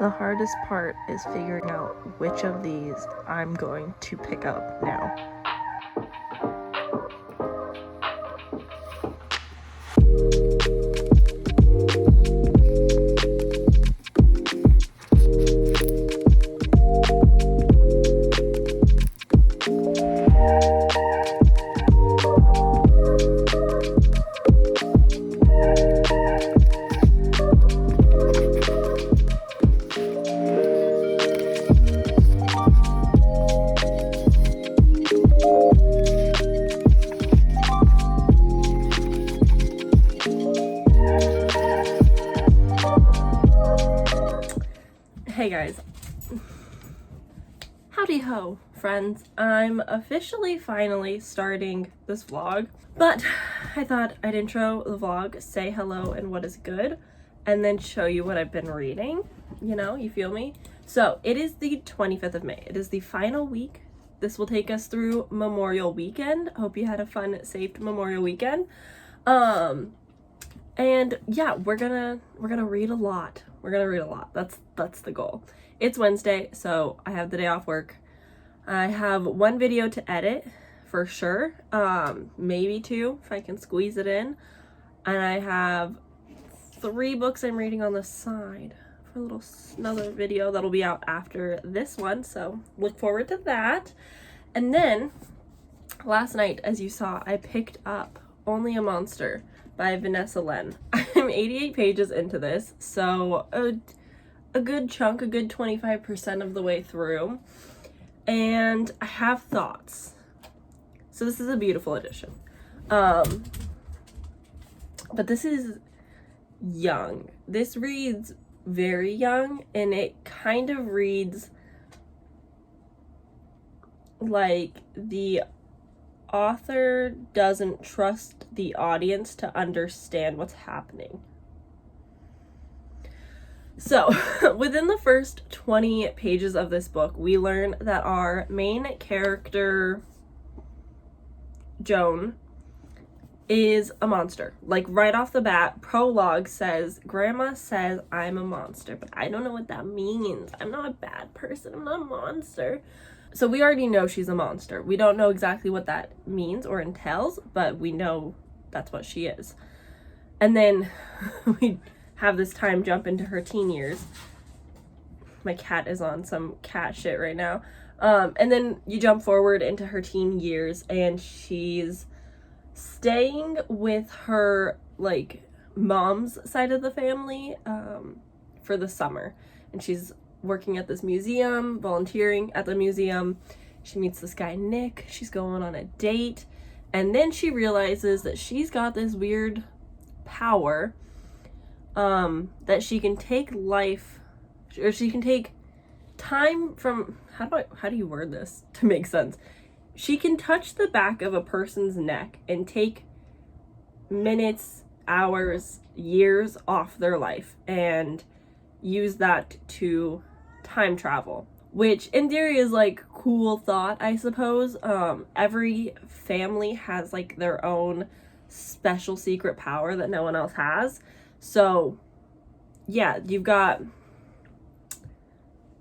The hardest part is figuring out which of these I'm going to pick up now. Hey guys, howdy ho friends. I'm officially finally starting this vlog, but I thought I'd intro the vlog, say hello and what is good, and then show you what I've been reading. You know, you feel me? So it is the 25th of May. It is the final week. This will take us through Memorial Weekend. Hope you had a fun, safe Memorial Weekend. And yeah, we're gonna read a lot. We're gonna read a lot. That's the goal. It's Wednesday, so I have the day off work. I have one video to edit for sure, maybe two if I can squeeze it in. And I have 3 books I'm reading on the side for another video that'll be out after this one. So look forward to that. And then last night, as you saw, I picked up Only a Monster by Vanessa. I'm 88 pages into this, so a good chunk, a good 25% of the way through, and I have thoughts. So this is a beautiful edition, but this is young. This reads very young, and it kind of reads like the author doesn't trust the audience to understand what's happening. So, within the first 20 pages of this book, we learn that our main character, Joan, is a monster. Like, right off the bat, prologue says, Grandma says I'm a monster, but I don't know what that means. I'm not a bad person. I'm not a monster. So we already know she's a monster. We don't know exactly what that means or entails, but we know that's what she is. And then we have this time jump into her teen years. My cat is on some cat shit right now. And then you jump forward into her teen years, and she's staying with her, like, mom's side of the family for the summer. And she's working at this museum, volunteering at the museum. She meets this guy, Nick. She's going on a date. And then she realizes that she's got this weird power that she can take life, or she can take time from, how do you word this to make sense? She can touch the back of a person's neck and take minutes, hours, years off their life and use that to time travel, which in theory is like cool thought, I suppose. Every family has like their own special secret power that no one else has. So yeah, you've got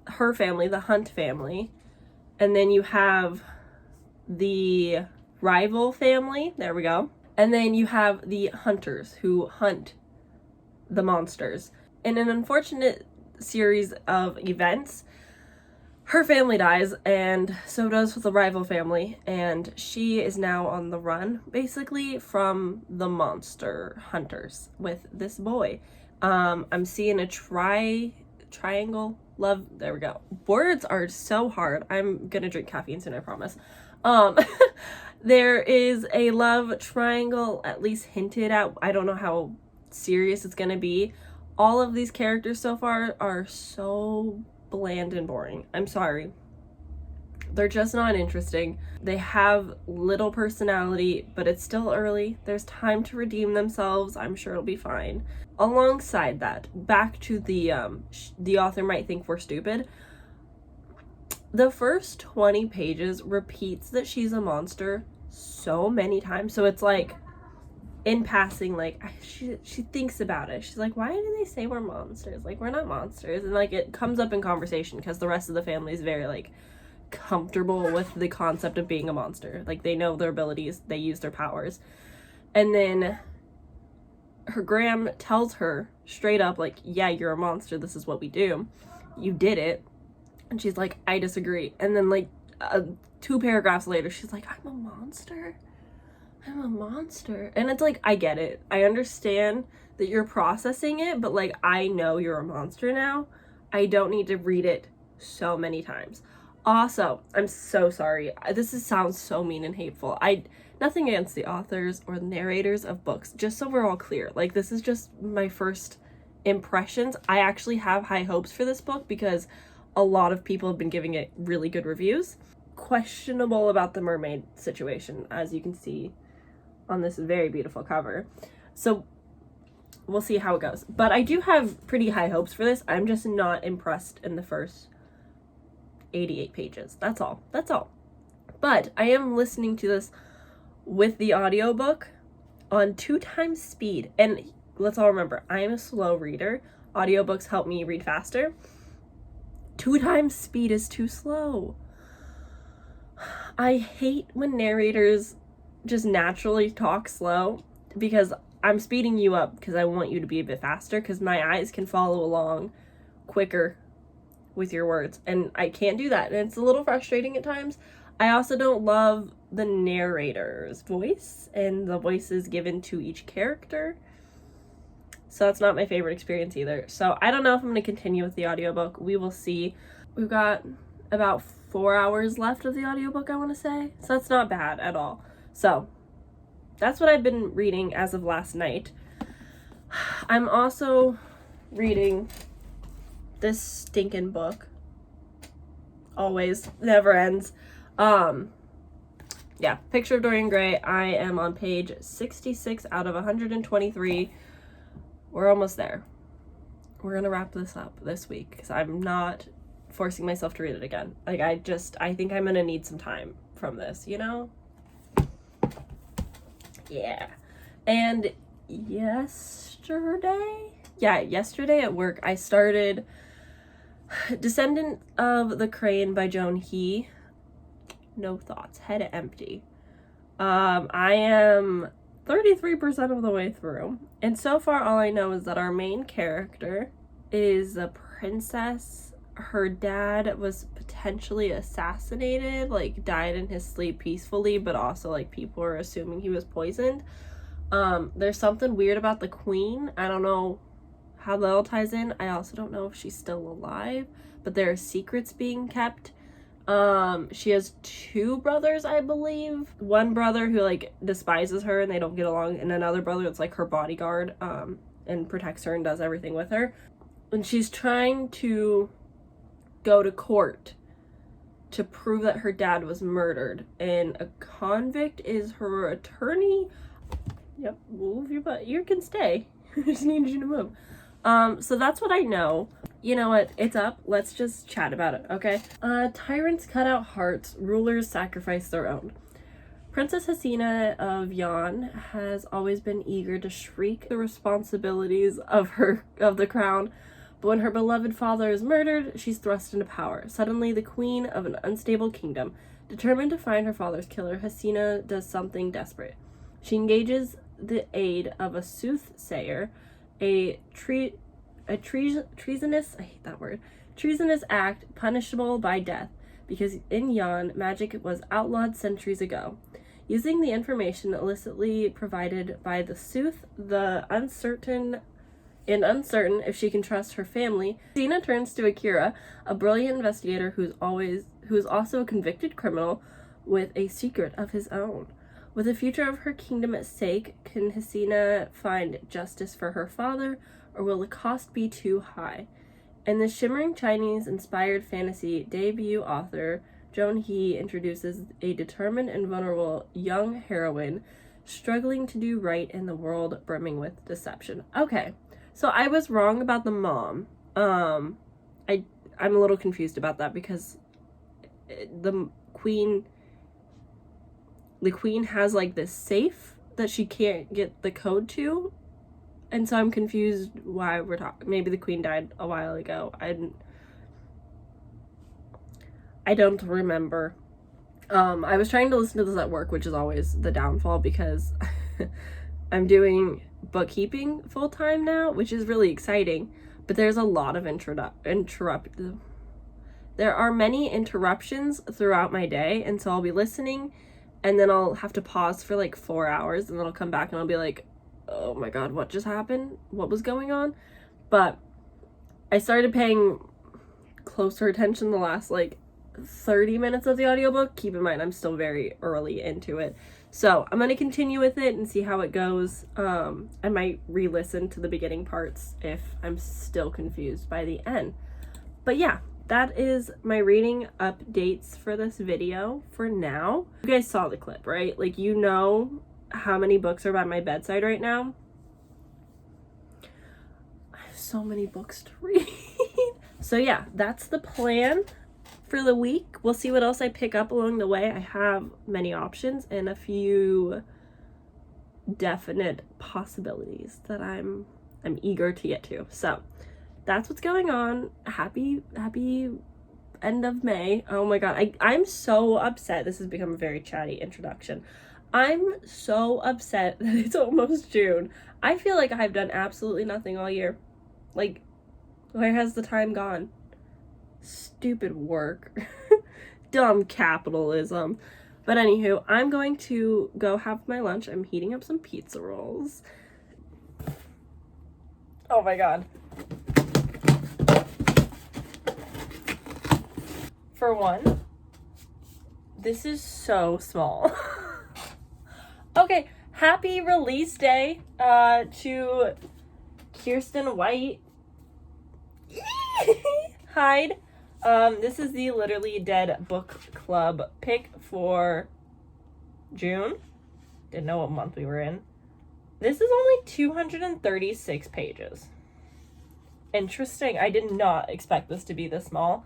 her family, the Hunt family, and then you have the rival family, there we go, and then you have the hunters who hunt the monsters. In an unfortunate series of events, her family dies, and so does the rival family, and she is now on the run, basically, from the monster hunters with this boy. I'm seeing a triangle love, there we go. Words are so hard. I'm gonna drink caffeine soon, I promise. There is a love triangle, at least hinted at. I don't know how serious it's gonna be. All of these characters so far are so bland and boring. I'm sorry. They're just not interesting. They have little personality, but it's still early. There's time to redeem themselves. I'm sure it'll be fine. Alongside that, back to the author might think we're stupid. The first 20 pages repeats that she's a monster so many times. So it's like in passing, like, she thinks about it. She's like, why do they say we're monsters? Like, we're not monsters. And, like, it comes up in conversation because the rest of the family is very, like, comfortable with the concept of being a monster. Like, they know their abilities. They use their powers. And then her Graham tells her straight up, like, yeah, you're a monster. This is what we do. You did it. And she's like, I disagree. And then, like, 2 paragraphs later, she's like, I'm a monster? I'm a monster. And it's like, I get it. I understand that you're processing it, but, like, I know you're a monster now. I don't need to read it so many times. Also, I'm so sorry. This sounds so mean and hateful. Nothing against the authors or the narrators of books, just so we're all clear. Like, this is just my first impressions. I actually have high hopes for this book because a lot of people have been giving it really good reviews. Questionable about the mermaid situation, as you can see on this very beautiful cover. So we'll see how it goes. But I do have pretty high hopes for this. I'm just not impressed in the first 88 pages. That's all. But I am listening to this with the audiobook on 2 times speed. And let's all remember, I am a slow reader. Audiobooks help me read faster. 2 times speed is too slow. I hate when narrators just naturally talk slow because I'm speeding you up because I want you to be a bit faster because my eyes can follow along quicker with your words, and I can't do that, and it's a little frustrating at times. I also don't love the narrator's voice and the voices given to each character, so that's not my favorite experience either. So I don't know if I'm going to continue with the audiobook. We will see. We've got about 4 hours left of the audiobook, I want to say, so that's not bad at all. So that's what I've been reading as of last night. I'm also reading this stinking book. Always, never ends. Yeah, Picture of Dorian Gray. I am on page 66 out of 123. We're almost there. We're gonna wrap this up this week because I'm not forcing myself to read it again. Like, I think I'm gonna need some time from this, you know? Yeah. And yesterday at work, I started Descendant of the Crane by Joan He. No thoughts, head empty. I am 33% of the way through, and so far all I know is that our main character is a princess. Her dad was potentially assassinated, like died in his sleep peacefully, but also like people are assuming he was poisoned. There's something weird about the queen. I don't know how that all ties in. I also don't know if she's still alive, but there are secrets being kept. She has 2 brothers, I believe. One brother who like despises her and they don't get along, and another brother that's like her bodyguard, and protects her and does everything with her. And she's trying to go to court to prove that her dad was murdered, and a convict is her attorney. Yep, move your butt. You can stay. I just need you to move. So that's what I know. You know what? It's up. Let's just chat about it, okay? Tyrants cut out hearts, rulers sacrifice their own. Princess Hasina of Yan has always been eager to shriek the responsibilities of the crown, but when her beloved father is murdered, she's thrust into power. Suddenly, the queen of an unstable kingdom. Determined to find her father's killer, Hasina does something desperate. She engages the aid of a soothsayer, a treasonous, I hate that word, treasonous act punishable by death, because in Yan, magic was outlawed centuries ago. Using the information illicitly provided by the sooth, uncertain if she can trust her family, Hasina turns to Akira, a brilliant investigator who's also a convicted criminal with a secret of his own. With the future of her kingdom at stake, can Hasina find justice for her father, or will the cost be too high? In the shimmering Chinese-inspired fantasy debut author, Joan He introduces a determined and vulnerable young heroine struggling to do right in the world brimming with deception. Okay, so I was wrong about the mom. I'm a little confused about that because the queen has like this safe that she can't get the code to, and so I'm confused why we're talking. Maybe the queen died a while ago. I don't remember. I was trying to listen to this at work, which is always the downfall because I'm doing bookkeeping full-time now, which is really exciting, but there's a lot of there are many interruptions throughout my day, and so I'll be listening, and then I'll have to pause for like 4 hours, and then I'll come back and I'll be like, oh my god, what just happened? What was going on? But I started paying closer attention the last like 30 minutes of the audiobook. Keep in mind, I'm still very early into it. So I'm going to continue with it and see how it goes. I might re-listen to the beginning parts if I'm still confused by the end. But yeah, that is my reading updates for this video for now. You guys saw the clip, right? Like, you know how many books are by my bedside right now. I have so many books to read. So yeah, that's the plan for the week. We'll see what else I pick up along the way. I have many options and a few definite possibilities that I'm eager to get to. So that's what's going on. Happy end of May. Oh my god, I'm so upset. This has become a very chatty introduction. I'm so upset that it's almost June. I feel like I've done absolutely nothing all year. Like, where has the time gone? Stupid work. Dumb capitalism. But anywho, I'm going to go have my lunch. I'm heating up some pizza rolls. Oh my god. For one, this is so small. Okay, happy release day to Kirsten White. Hyde. This is the Literally Dead book club pick for June. Didn't know what month we were in. This is only 236 pages. Interesting. I did not expect this to be this small.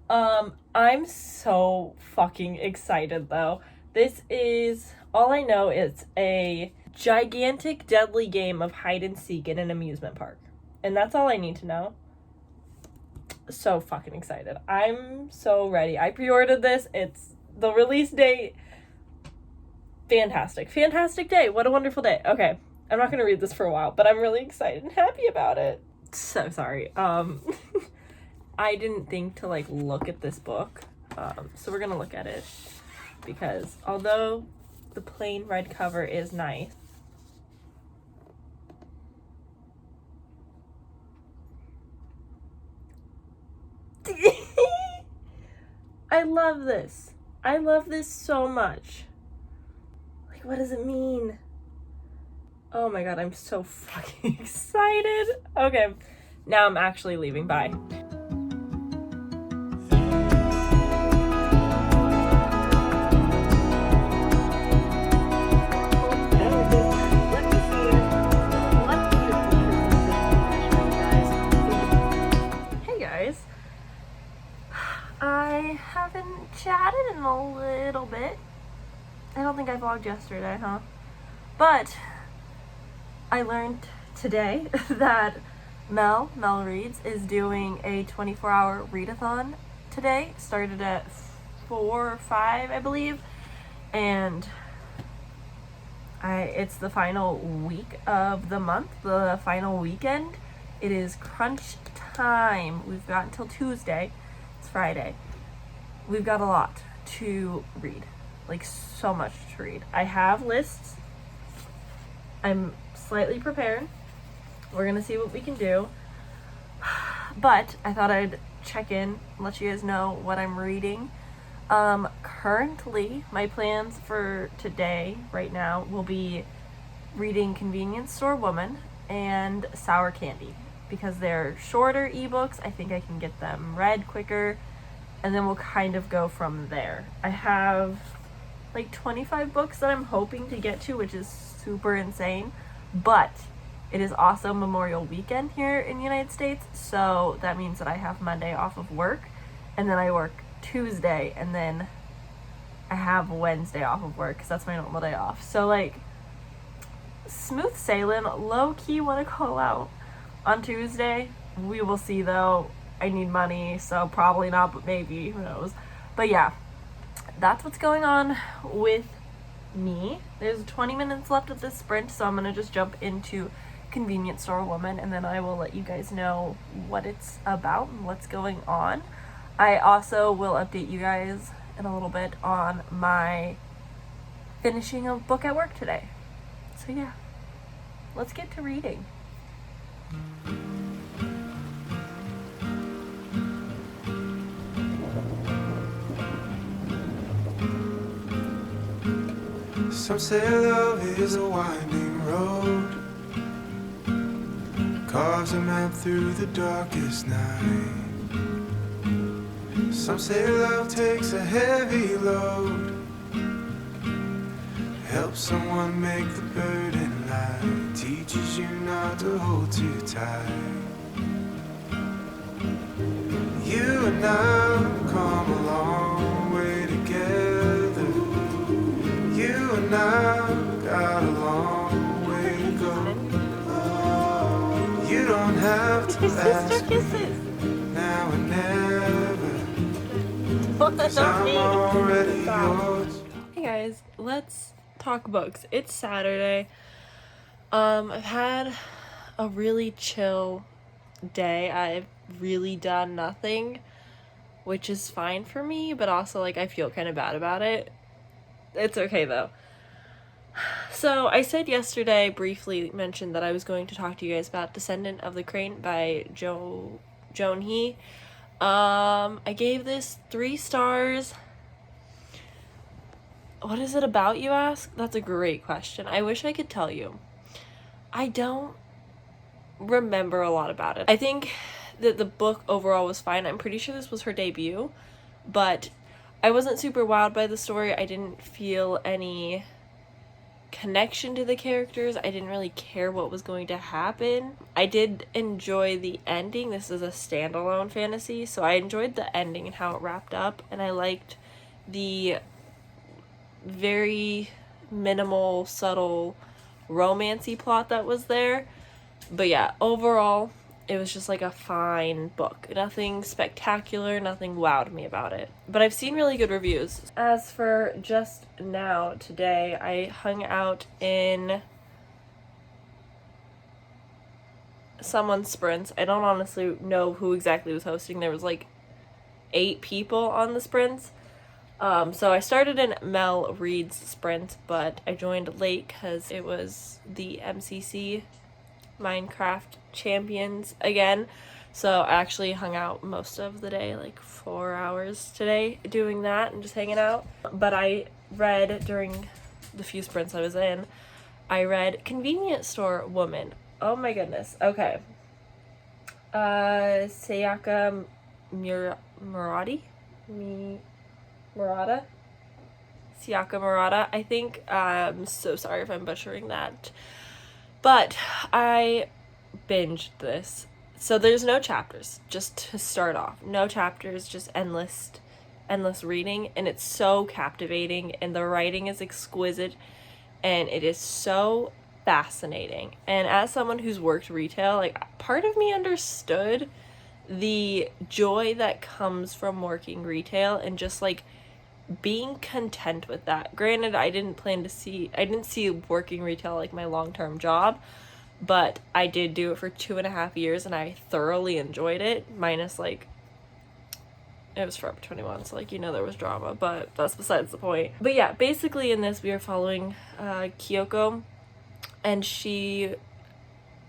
I'm so fucking excited though. This is, all I know is a gigantic deadly game of hide and seek in an amusement park. And that's all I need to know. So fucking excited. I'm so ready. I pre-ordered this. It's the release date. Fantastic. Fantastic day. What a wonderful day. Okay. I'm not going to read this for a while, but I'm really excited and happy about it. So sorry. I didn't think to like look at this book. So we're going to look at it because although the plain red cover is nice, I love this. I love this so much. Like, what does it mean? Oh my god, I'm so fucking excited. Okay, now I'm actually leaving. Bye. Hey guys. I haven't chatted in a little bit. I don't think I vlogged yesterday, huh? But I learned today that Mel Reads is doing a 24-hour readathon today. Started at 4 or 5, I believe. And it's the final week of the month, the final weekend. It is crunch time. We've got until Tuesday. It's Friday. We've got a lot to read. Like, so much to read. I have lists. I'm slightly prepared. We're gonna see what we can do. But I thought I'd check in and let you guys know what I'm reading. Currently, my plans for today, right now, will be reading Convenience Store Woman and Sour Candy. Because they're shorter ebooks, I think I can get them read quicker. And then we'll kind of go from there. I have like 25 books that I'm hoping to get to, which is super insane. But it is also Memorial Weekend here in the United States. So that means that I have Monday off of work. And then I work Tuesday. And then I have Wednesday off of work because that's my normal day off. So like, smooth sailing. Low-key want to call out on Tuesday. We will see, though. I need money, so probably not, but maybe. Who knows? But yeah, that's what's going on with me. There's 20 minutes left of this sprint, so I'm going to just jump into Convenience Store Woman, and then I will let you guys know what it's about and what's going on. I also will update you guys in a little bit on my finishing a book at work today. So yeah, let's get to reading. Some say love is a winding road, carves a map through the darkest night. Some say love takes a heavy load, helps someone make the burden light, teaches you not to hold too tight. You and I come a long way together. You and I got a long way to go. You don't have to ask me now and never, 'cause I'm already yours. Hey guys, let's talk books. It's Saturday. I've had a really chill day. I've really done nothing, which is fine for me, but also like I feel kind of bad about it. It's okay though. So I said yesterday, briefly mentioned that I was going to talk to you guys about Descendant of the Crane by Joan He. I gave this 3 stars. What is it about, you ask? That's a great question. I wish I could tell you. I don't remember a lot about it. I think that the book overall was fine. I'm pretty sure this was her debut, but I wasn't super wowed by the story. I didn't feel any connection to the characters. I didn't really care what was going to happen. I did enjoy the ending. This is a standalone fantasy, so I enjoyed the ending and how it wrapped up, and I liked the very minimal, subtle, romancy plot that was there. But yeah, overall, it was just like a fine book. Nothing spectacular, nothing wowed me about it. But I've seen really good reviews. As for just now, today, I hung out in someone's sprints. I don't honestly know who exactly was hosting. There was like 8 people on the sprints. So I started in Mel Reed's sprint, but I joined late because it was the MCC Minecraft Champions again. So I actually hung out most of the day, like 4 hours today doing that and just hanging out. But I read during the few sprints I was in, I read Convenience Store Woman. Oh my goodness. Okay. Sayaka Murata? Sayaka Murata. I think, I'm so sorry if I'm butchering that. But I binged this. So there's no chapters, just to start off. No chapters, just endless reading. And it's so captivating, and the writing is exquisite, and it is so fascinating. And as someone who's worked retail, like, part of me understood the joy that comes from working retail and just like being content with that. Granted, I didn't see working retail like my long-term job, but I did do it for 2.5 years and I thoroughly enjoyed it, minus like it was Forever 21, so like, you know, there was drama, but that's besides the point. But yeah, basically in this we are following Kyoko, and she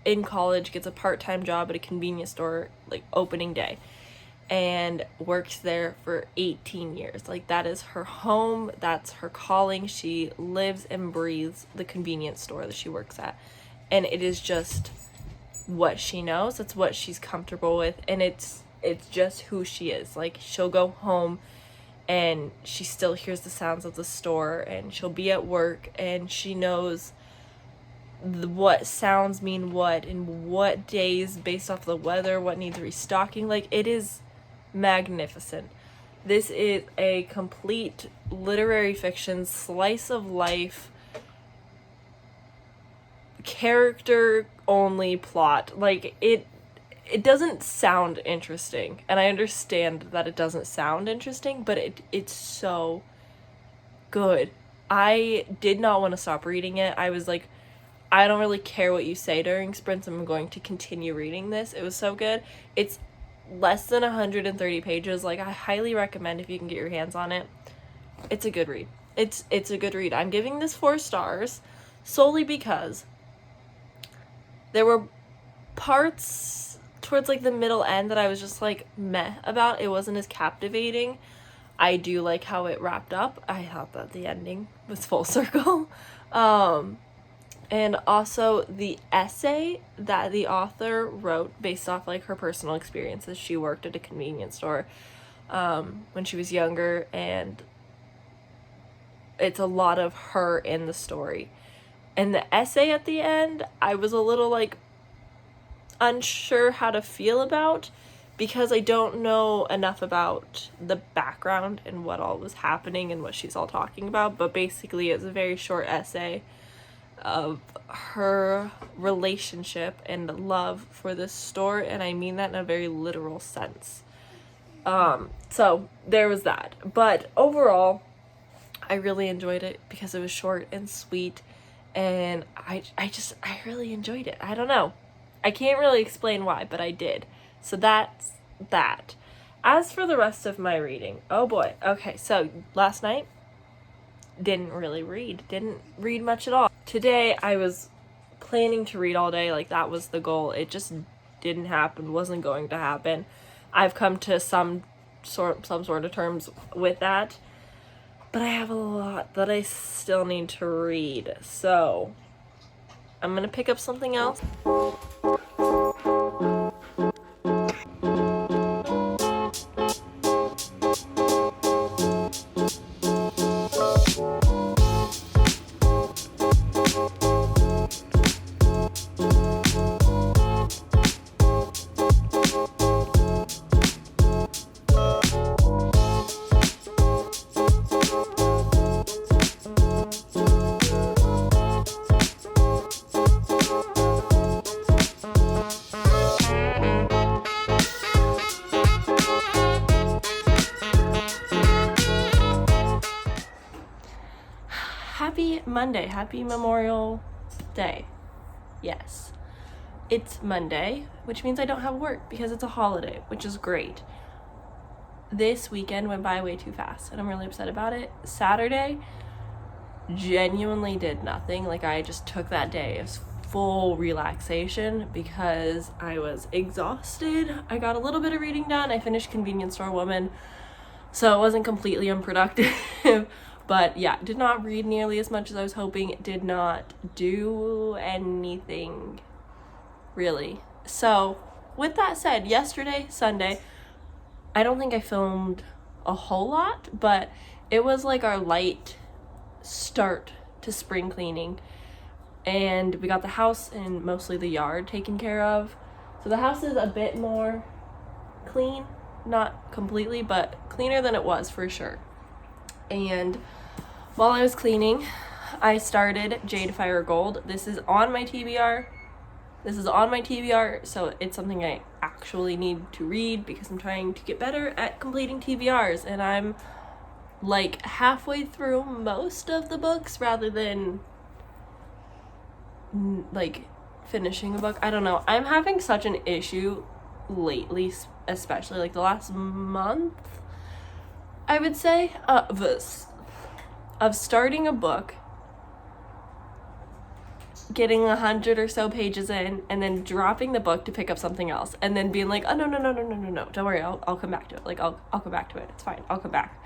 in college gets a part-time job at a convenience store like opening day, and works there for 18 years. Like, that is her home, that's her calling. She lives and breathes the convenience store that she works at, and it is just what she knows. It's what she's comfortable with, and it's just who she is. Like, she'll go home and she still hears the sounds of the store, and she'll be at work and she knows what sounds mean what, and what days based off the weather, what needs restocking. Like, it is magnificent. This is a complete literary fiction slice of life character only plot. Like, it doesn't sound interesting, and I understand that it doesn't sound interesting, but it's so good. I did not want to stop reading it. I was like, I don't really care what you say during sprints. I'm going to continue reading this. It was so good. It's less than 130 pages. Like, I highly recommend if you can get your hands on it. It's a good read. It's a good read. I'm giving this 4 stars solely because there were parts towards like the middle end that I was just like meh about. It wasn't as captivating. I do like how it wrapped up. I thought that the ending was full circle. And also the essay that the author wrote based off like her personal experiences. She worked at a convenience store when she was younger, and it's a lot of her in the story. And the essay at the end, I was a little like unsure how to feel about, because I don't know enough about the background and what all was happening and what she's all talking about. But basically it's a very short essay of her relationship and love for this store, and I mean that in a very literal sense. So there was that. But overall, I really enjoyed it because it was short and sweet, and I really enjoyed it. I don't know. I can't really explain why, but I did. So that's that. As for the rest of my reading, oh boy. Okay, so last night, didn't read much at all. Today, I was planning to read all day, like that was the goal. It just didn't happen, wasn't going to happen. I've come to some sort of terms with that, but I have a lot that I still need to read, so I'm gonna pick up something else. Happy Monday. Happy Memorial Day. Yes. It's Monday, which means I don't have work because it's a holiday, which is great. This weekend went by way too fast, and I'm really upset about it. Saturday genuinely did nothing. Like, I just took that day as full relaxation because I was exhausted. I got a little bit of reading done. I finished Convenience Store Woman, so it wasn't completely unproductive. But yeah, did not read nearly as much as I was hoping. Did not do anything, really. So, with that said, yesterday, Sunday, I don't think I filmed a whole lot, but it was like our light start to spring cleaning. And we got the house and mostly the yard taken care of. So the house is a bit more clean. Not completely, but cleaner than it was for sure. And while I was cleaning, I started Jade Fire Gold. This is on my TBR. So it's something I actually need to read because I'm trying to get better at completing TBRs. And I'm like halfway through most of the books rather than like finishing a book. I don't know. I'm having such an issue lately, especially like the last month, I would say, of starting a book, getting 100 or so pages in, and then dropping the book to pick up something else, and then being like, oh no, don't worry, I'll come back to it. Like, I'll come back to it. It's fine. I'll come back.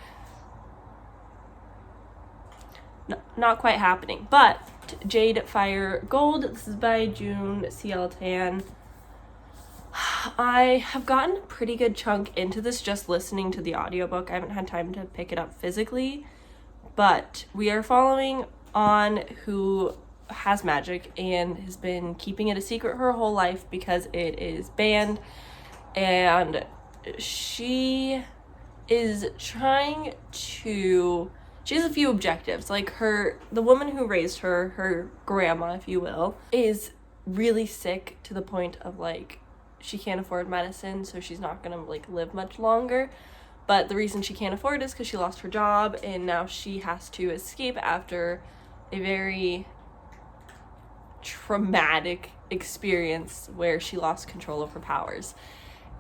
No, not quite happening. But Jade Fire Gold. This is by June C.L. Tan. I have gotten a pretty good chunk into this just listening to the audiobook. I haven't had time to pick it up physically, but we are following On, who has magic and has been keeping it a secret her whole life because it is banned, and she is trying to she has a few objectives. Like the woman who raised her grandma, if you will, is really sick to the point of like she can't afford medicine, so she's not gonna like live much longer. But the reason she can't afford it is because she lost her job, and now she has to escape after a very traumatic experience where she lost control of her powers.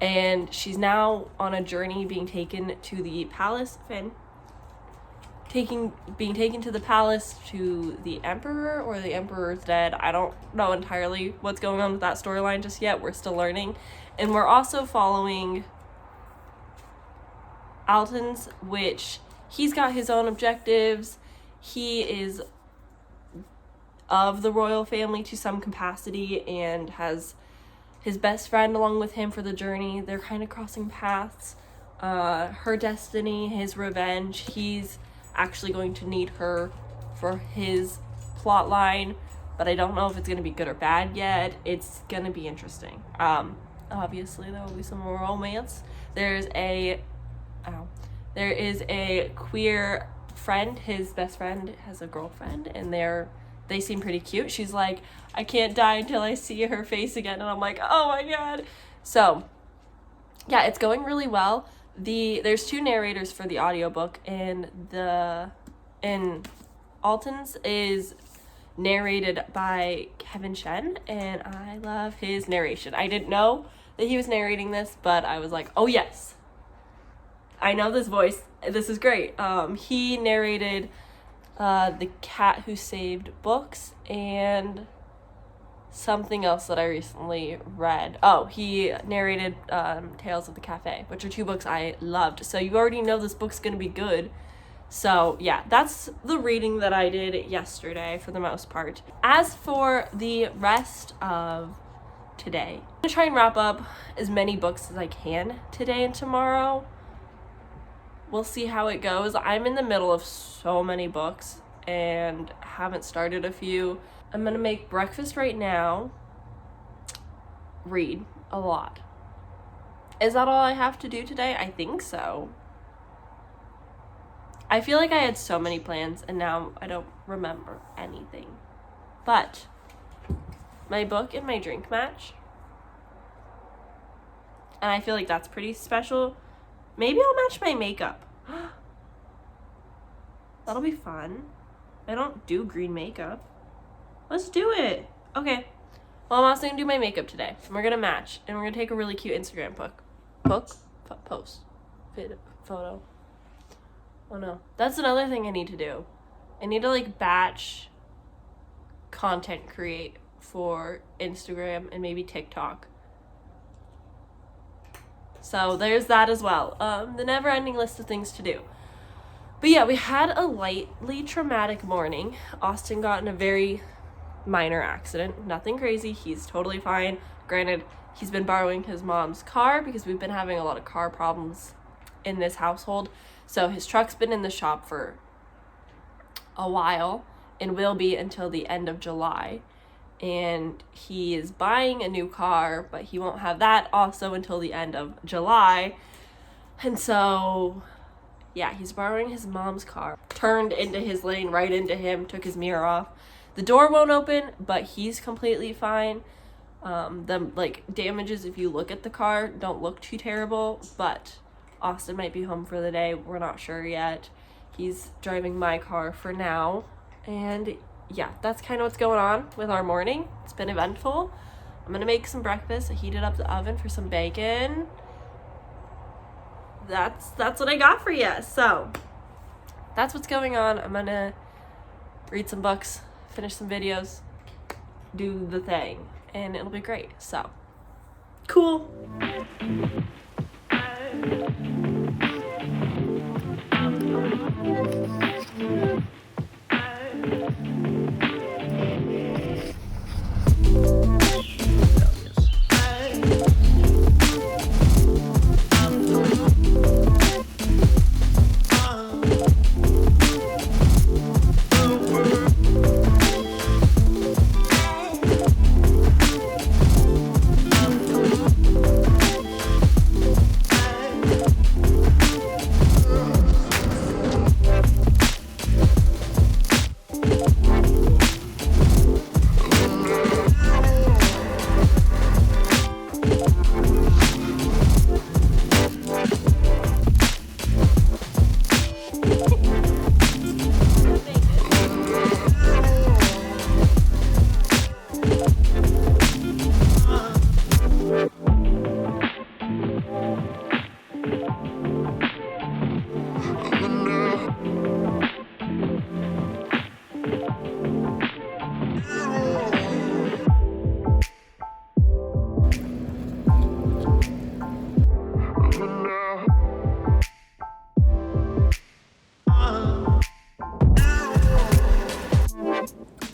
And she's now on a journey being taken to the palace, being taken to the palace to the emperor, or the emperor's dead. I don't know entirely what's going on with that storyline just yet. We're still learning. And we're also following Alton's, which he's got his own objectives. He is of the royal family to some capacity and has his best friend along with him for the journey. They're kind of crossing paths. Her destiny, his revenge. He's actually going to need her for his plot line, but I don't know if it's going to be good or bad yet. It's going to be interesting. Obviously there will be some romance. There is a queer friend. His best friend has a girlfriend, and they seem pretty cute. She's like, I can't die until I see her face again, and I'm like, oh my god. So yeah, it's going really well. There's 2 narrators for the audiobook, and Alton's is narrated by Kevin Shen, and I love his narration. I didn't know that he was narrating this, but I was like, oh yes, I know this voice. This is great. He narrated The Cat Who Saved Books and something else that I recently read. Oh, he narrated Tales of the Cafe, which are 2 books I loved. So you already know this book's gonna be good. So yeah, that's the reading that I did yesterday for the most part. As for the rest of today, I'm gonna try and wrap up as many books as I can today and tomorrow. We'll see how it goes. I'm in the middle of so many books and haven't started a few. I'm gonna make breakfast right now, read a lot. Is that all I have to do today? I think so. I feel like I had so many plans and now I don't remember anything. But my book and my drink match, and I feel like that's pretty special. Maybe I'll match my makeup. That'll be fun. I don't do green makeup. Let's do it. Okay. Well, I'm also gonna do my makeup today. And we're gonna match. And we're gonna take a really cute Instagram post. Photo. Oh no. That's another thing I need to do. I need to like batch content create for Instagram and maybe TikTok. So there's that as well. The never-ending list of things to do. But yeah, we had a lightly traumatic morning. Austin got in a very minor accident. Nothing crazy. He's totally fine. Granted, he's been borrowing his mom's car because we've been having a lot of car problems in this household. So his truck's been in the shop for a while and will be until the end of July. And he is buying a new car, but he won't have that also until the end of July. And so, yeah, he's borrowing his mom's car. Turned into his lane, right into him, took his mirror off. The door won't open, but he's completely fine. The damages, if you look at the car, don't look too terrible, but Austin might be home for the day. We're not sure yet. He's driving my car for now. And yeah, that's kind of what's going on with our morning. It's been eventful. I'm gonna make some breakfast. I heated up the oven for some bacon. That's what I got for you. So that's what's going on. I'm gonna read some books, finish some videos, do the thing, and it'll be great. So cool.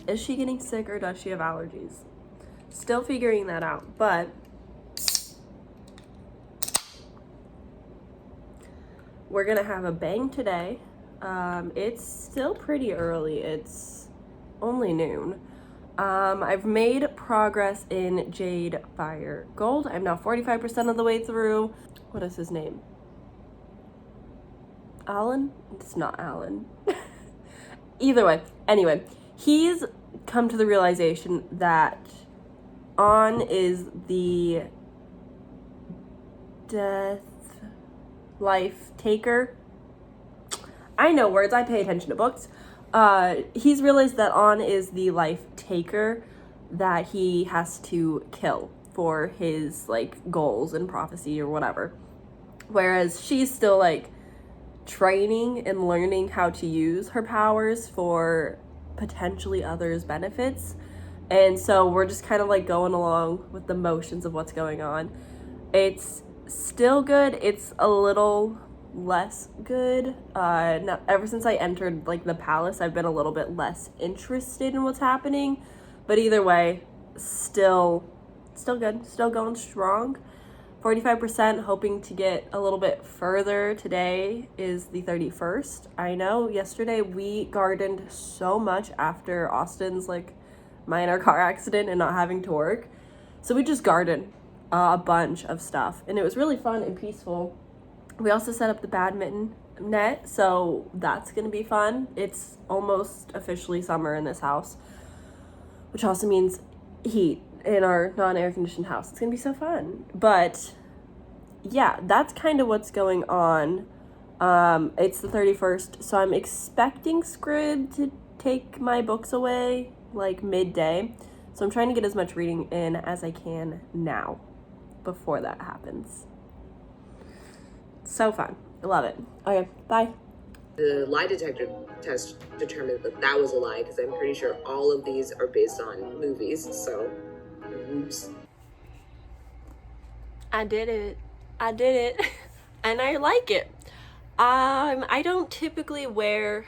Is she getting sick or does she have allergies? Still figuring that out, but we're gonna have a bang today. It's still pretty early. It's only noon. I've made progress in Jade Fire Gold. I'm now 45% of the way through. What is his name? Alan? It's not Alan. Either way. Anyway, he's come to the realization that On is the life taker. I know words, I pay attention to books. He's realized that On is the life taker that he has to kill for his like goals and prophecy or whatever. Whereas she's still like training and learning how to use her powers for potentially others' benefits. And so we're just kind of like going along with the motions of what's going on. It's still good. It's a little less good. Ever since I entered like the palace, I've been a little bit less interested in what's happening. But either way, still good. Still going strong. 45%, hoping to get a little bit further. Today is the 31st. I know yesterday we gardened so much after Austin's like minor car accident and not having to work. So we just gardened a bunch of stuff and it was really fun and peaceful. We also set up the badminton net, so that's gonna be fun. It's almost officially summer in this house, which also means heat in our non-air conditioned house. It's gonna be so fun. But yeah, that's kind of what's going on. It's the 31st, so I'm expecting Squid to take my books away like midday. So I'm trying to get as much reading in as I can now before that happens. So fun. I love it. Okay, bye. The lie detector test determined that that was a lie because I'm pretty sure all of these are based on movies, so oops. I did it. And I like it. I don't typically wear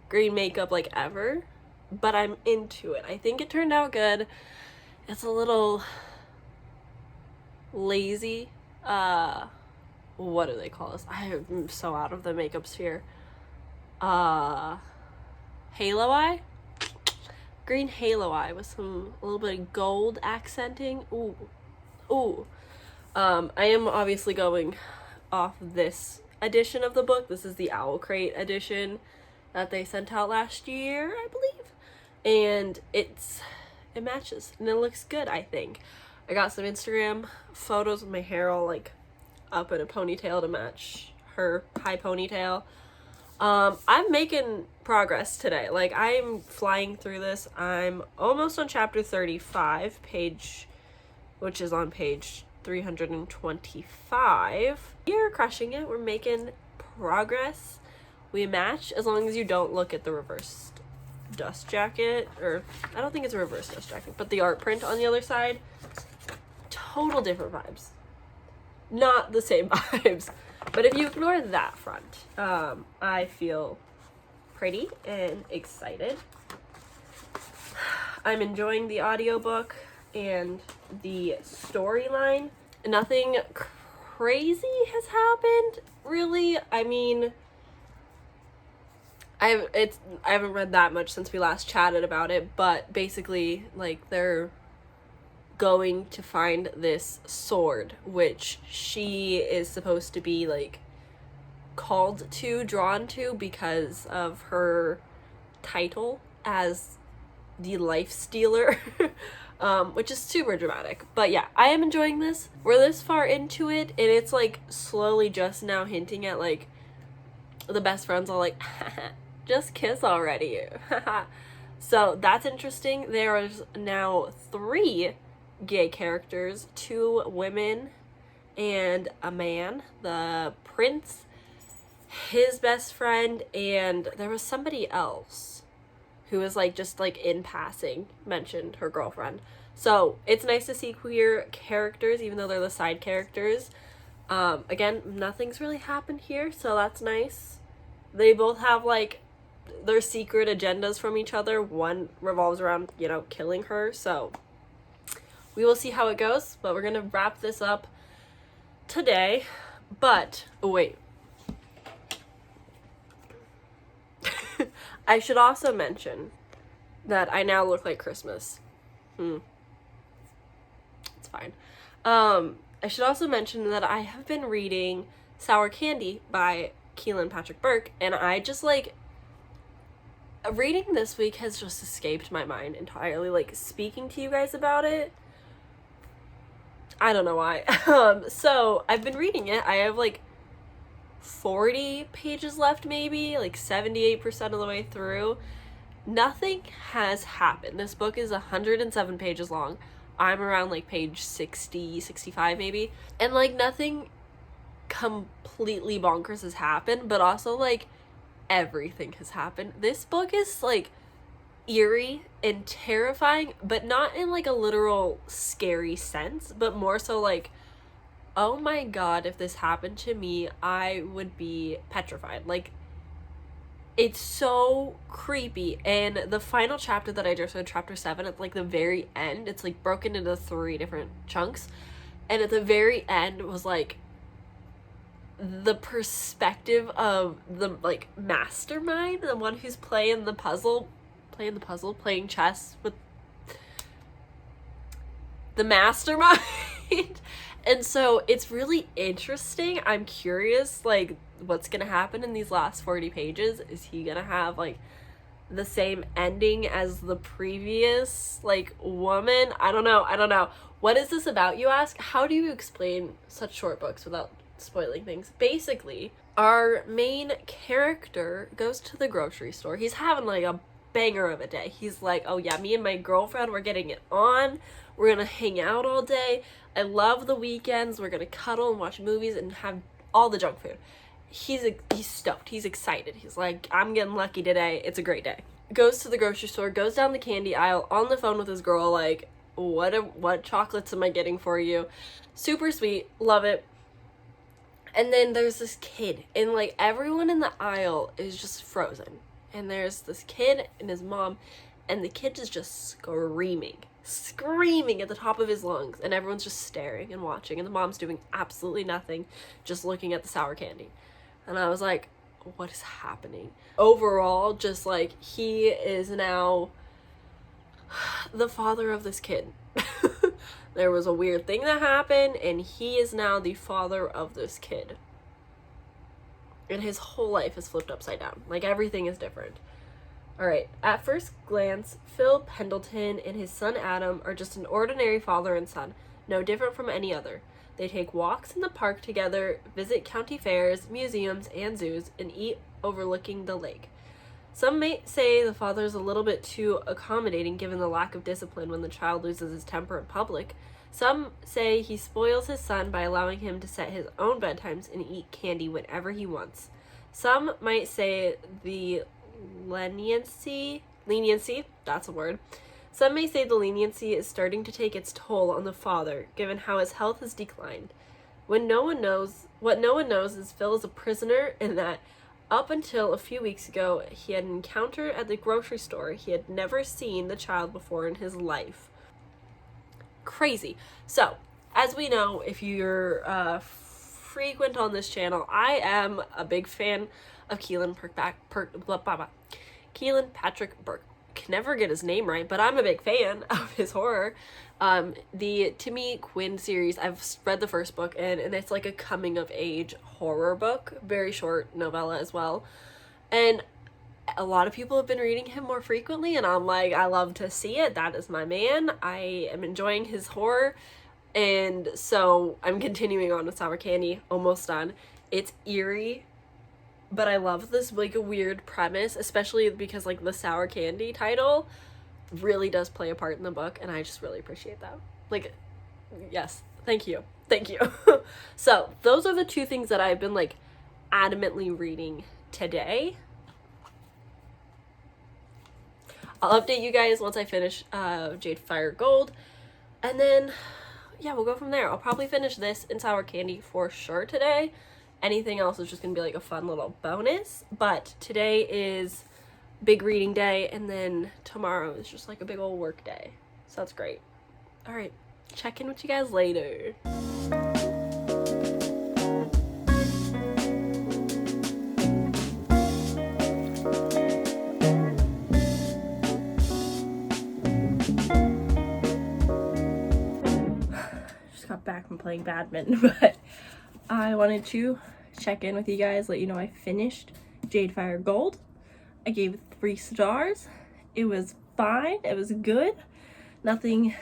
green makeup like ever, but I'm into it. I think it turned out good. It's a little lazy. What do they call this? I'm so out of the makeup sphere. Halo eye? Green halo eye with a little bit of gold accenting. Ooh. I am obviously going off this edition of the book. This is the Owl Crate edition that they sent out last year, I believe. And it matches and it looks good, I think. I got some Instagram photos with my hair all like up in a ponytail to match her high ponytail. I'm making progress today. Like, I'm flying through this. I'm almost on chapter 35, which is on page 325. We're crushing it. We're making progress. We match as long as you don't look at the reversed dust jacket, or I don't think it's a reverse dust jacket, but the art print on the other side. Total different vibes. Not the same vibes. But if you ignore that front, I feel pretty and excited. I'm enjoying the audiobook and the storyline. Nothing crazy has happened, really. I mean, I haven't read that much since we last chatted about it, but basically, like, they're going to find this sword, which she is supposed to be, like, drawn to because of her title as the life stealer. Which is super dramatic. But yeah, I am enjoying this. We're this far into it, and it's like slowly just now hinting at like the best friends all like, just kiss already. So that's interesting. There is now 3 gay characters, 2 women and a man, the prince, his best friend, and there was somebody else who was like just like in passing mentioned her girlfriend. So it's nice to see queer characters, even though they're the side characters. Again, nothing's really happened here, so that's nice. They both have like their secret agendas from each other. One revolves around, you know, killing her, so we will see how it goes, but we're gonna wrap this up today. But oh wait, I should also mention that I now look like Christmas. It's fine. I should also mention that I have been reading Sour Candy by Keelan Patrick Burke, and I just like reading this week has just escaped my mind entirely. Like speaking to you guys about it, I don't know why. So I've been reading it. I have like 40 pages left, maybe like 78% of the way through. Nothing has happened. This book is 107 pages long. I'm around like page 60, 65 maybe. And like nothing completely bonkers has happened, but also like everything has happened. This book is like eerie and terrifying, but not in like a literal scary sense, but more so like, oh my god, if this happened to me, I would be petrified. Like, it's so creepy. And the final chapter that I just read, chapter 7, at like the very end, it's like broken into 3 different chunks, and at the very end was like the perspective of the like mastermind, the one who's playing chess with the mastermind. And so it's really interesting. I'm curious like what's gonna happen in these last 40 pages. Is he gonna have like the same ending as the previous like woman? I don't know. What is this about, you ask? How do you explain such short books without spoiling things? Basically, our main character goes to the grocery store. He's having like a banger of a day. He's like, oh yeah, me and my girlfriend, we're getting it on. We're gonna hang out all day. I love the weekends. We're gonna cuddle and watch movies and have all the junk food. He's stoked. He's excited. He's like, I'm getting lucky today. It's a great day. Goes to the grocery store, goes down the candy aisle on the phone with his girl, like, what chocolates am I getting for you? Super sweet. Love it. And then there's this kid, and like everyone in the aisle is just frozen. And there's this kid and his mom, and the kid is just screaming at the top of his lungs, and everyone's just staring and watching, and the mom's doing absolutely nothing, just looking at the sour candy. And I was like, what is happening? Overall, just like, he is now the father of this kid. There was a weird thing that happened, and he is now the father of this kid. And his whole life is flipped upside down. Like, everything is different. Alright, at first glance, Phil Pendleton and his son Adam are just an ordinary father and son, no different from any other. They take walks in the park together, visit county fairs, museums, and zoos, and eat overlooking the lake. Some may say the father is a little bit too accommodating given the lack of discipline when the child loses his temper in public. Some say he spoils his son by allowing him to set his own bedtimes and eat candy whenever he wants. Some might say the leniency, that's a word. Some may say the leniency is starting to take its toll on the father, given how his health has declined. What no one knows is Phil is a prisoner, and that up until a few weeks ago, he had an encounter at the grocery store. He had never seen the child before in his life. Crazy. So, as we know, if you're frequent on this channel, I am a big fan of Keelan Patrick Burke. Can never get his name right, but I'm a big fan of his horror. The Timmy Quinn series, I've read the first book, and it's like a coming of age horror book, very short novella as well. And a lot of people have been reading him more frequently, and I'm like, I love to see it. That is my man. I am enjoying his horror, and so I'm continuing on with Sour Candy, almost done. It's eerie, but I love this like a weird premise, especially because like the Sour Candy title really does play a part in the book, and I just really appreciate that. Like, yes, thank you. Thank you. So those are the two things that I've been like adamantly reading today. I'll update you guys once I finish Jade Fire Gold, and then yeah, we'll go from there. I'll probably finish this and Sour Candy for sure today. Anything else is just gonna be like a fun little bonus, but today is big reading day, and then tomorrow is just like a big old work day, so that's great. All right, check in with you guys later. Got back from playing badminton, but I wanted to check in with you guys, let you know I finished Jade Fire Gold. I gave it 3 stars. It was fine. It was good. Nothing,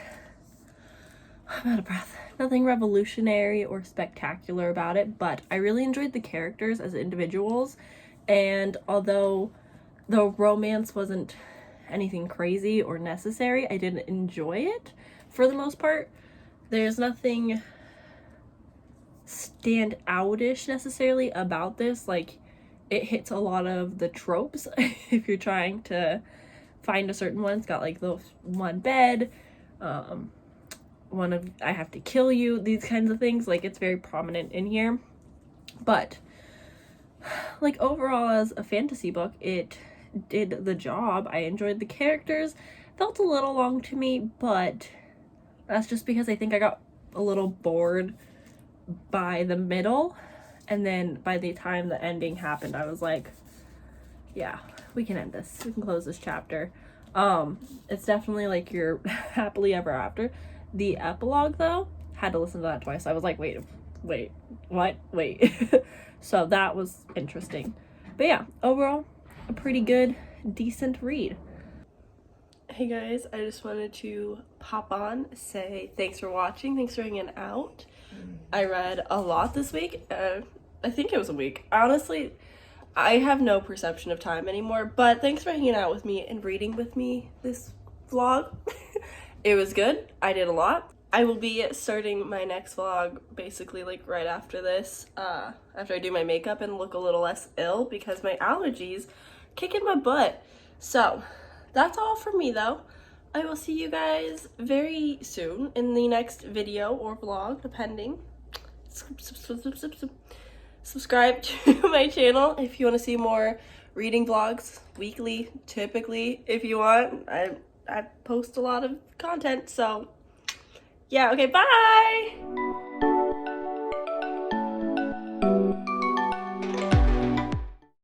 I'm out of breath. Nothing revolutionary or spectacular about it, but I really enjoyed the characters as individuals, and although the romance wasn't anything crazy or necessary, I did enjoy it for the most part. There's nothing stand outish necessarily about this. Like, it hits a lot of the tropes if you're trying to find a certain one. It's got like the one bed, one of I have to kill you, these kinds of things. Like, it's very prominent in here. But like overall as a fantasy book, it did the job. I enjoyed the characters. Felt a little long to me, but that's just because I think I got a little bored by the middle, and then by the time the ending happened, I was like, yeah, we can end this. We can close this chapter. It's definitely like your happily ever after. The epilogue, though, had to listen to that twice. I was like, wait, what? Wait. So that was interesting. But yeah, overall, a pretty good, decent read. Hey guys, I just wanted to pop on, say thanks for watching, thanks for hanging out. I read a lot this week. I think it was a week. Honestly, I have no perception of time anymore, but thanks for hanging out with me and reading with me this vlog. It was good. I did a lot. I will be starting my next vlog basically like right after this, after I do my makeup and look a little less ill because my allergies kicking my butt. So that's all from me though. I will see you guys very soon in the next video or vlog, depending. Subscribe to my channel if you want to see more reading vlogs weekly, typically, if you want. I post a lot of content, so yeah, okay, bye!